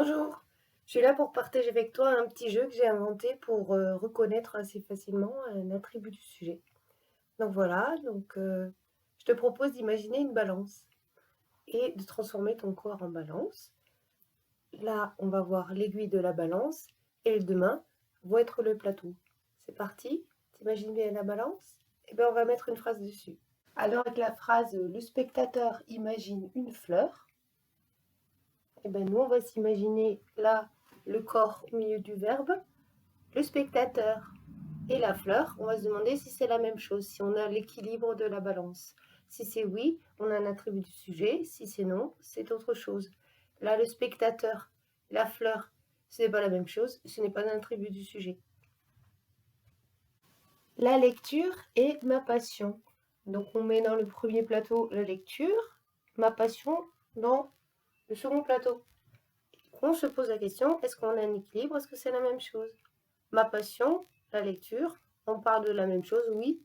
Bonjour, je suis là pour partager avec toi un petit jeu que j'ai inventé pour reconnaître assez facilement un attribut du sujet. Donc voilà, je te propose d'imaginer une balance et de transformer ton corps en balance. Là, on va voir l'aiguille de la balance et les deux mains vont être le plateau. C'est parti, t'imagines bien la balance? Et bien on va mettre une phrase dessus. Alors avec la phrase le spectateur imagine une fleur, et ben nous on va s'imaginer là le corps au milieu du verbe, le spectateur et la fleur. On va se demander si c'est la même chose, si on a l'équilibre de la balance. Si c'est oui, on a un attribut du sujet. Si c'est non, c'est autre chose. Là, le spectateur, la fleur, ce n'est pas la même chose, ce n'est pas un attribut du sujet. La lecture est ma passion. Donc on met dans le premier plateau la lecture, ma passion dans le second plateau. On se pose la question, est-ce qu'on a un équilibre? Est-ce que c'est la même chose? Ma passion, la lecture, on parle de la même chose, oui.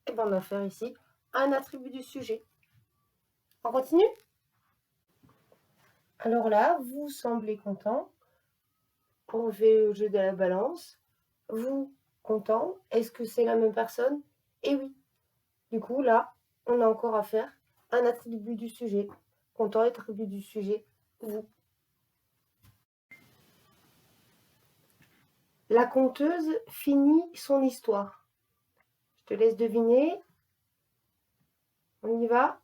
Et bien on va faire ici un attribut du sujet. On continue? Alors là, vous semblez content. On fait le jeu de la balance. Vous, content. Est-ce que c'est la même personne? Eh oui. Du coup, là, on a encore à faire un attribut du sujet. Content, attribut du sujet, vous. La conteuse finit son histoire. Je te laisse deviner. On y va.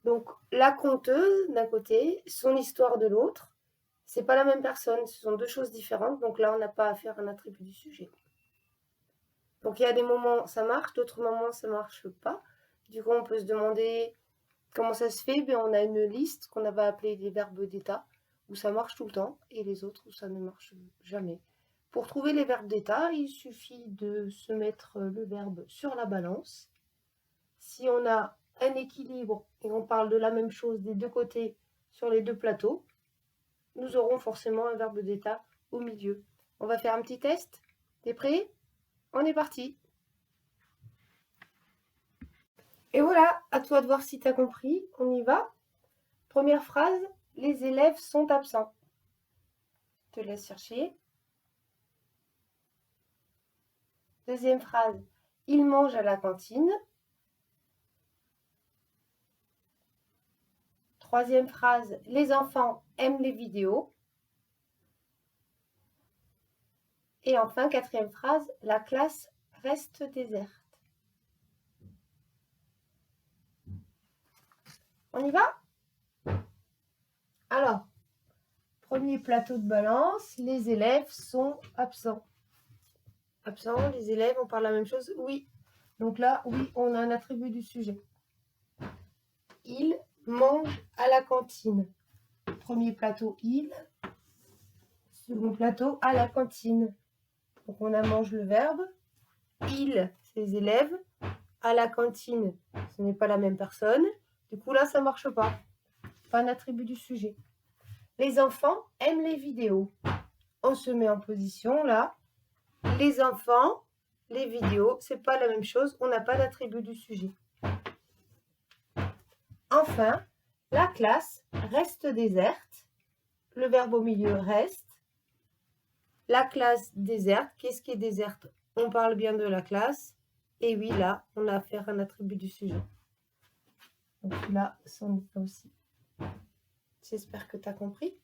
Donc, la conteuse d'un côté, son histoire de l'autre, c'est pas la même personne, ce sont deux choses différentes. Donc là, on n'a pas à faire un attribut du sujet. Donc, il y a des moments ça marche, d'autres moments ça marche pas. Du coup, on peut se demander comment ça se fait. On a une liste qu'on va appeler les verbes d'état, où ça marche tout le temps, et les autres où ça ne marche jamais. Pour trouver les verbes d'état, il suffit de se mettre le verbe sur la balance. Si on a un équilibre et on parle de la même chose des deux côtés sur les deux plateaux, nous aurons forcément un verbe d'état au milieu. On va faire un petit test. T'es prêt? On est parti. Et voilà, à toi de voir si tu as compris. On y va. Première phrase, les élèves sont absents. Je te laisse chercher. Deuxième phrase, ils mangent à la cantine. Troisième phrase, les enfants aiment les vidéos. Et enfin, quatrième phrase, la classe reste déserte. On y va? Alors, premier plateau de balance, les élèves sont absents. Absents, les élèves, on parle la même chose? Oui. Donc là, oui, on a un attribut du sujet. Ils mangent à la cantine. Premier plateau, ils. Second plateau, à la cantine. Donc on a mange le verbe. Ils, c'est les élèves. À la cantine, ce n'est pas la même personne. Du coup, là, ça ne marche pas. Pas un attribut du sujet. Les enfants aiment les vidéos. On se met en position, là. Les enfants, les vidéos, c'est pas la même chose. On n'a pas d'attribut du sujet. Enfin, la classe reste déserte. Le verbe au milieu reste. La classe déserte. Qu'est-ce qui est déserte? On parle bien de la classe. Et oui, là, on a affaire à un attribut du sujet. Donc là, c'en est aussi. J'espère que tu as compris.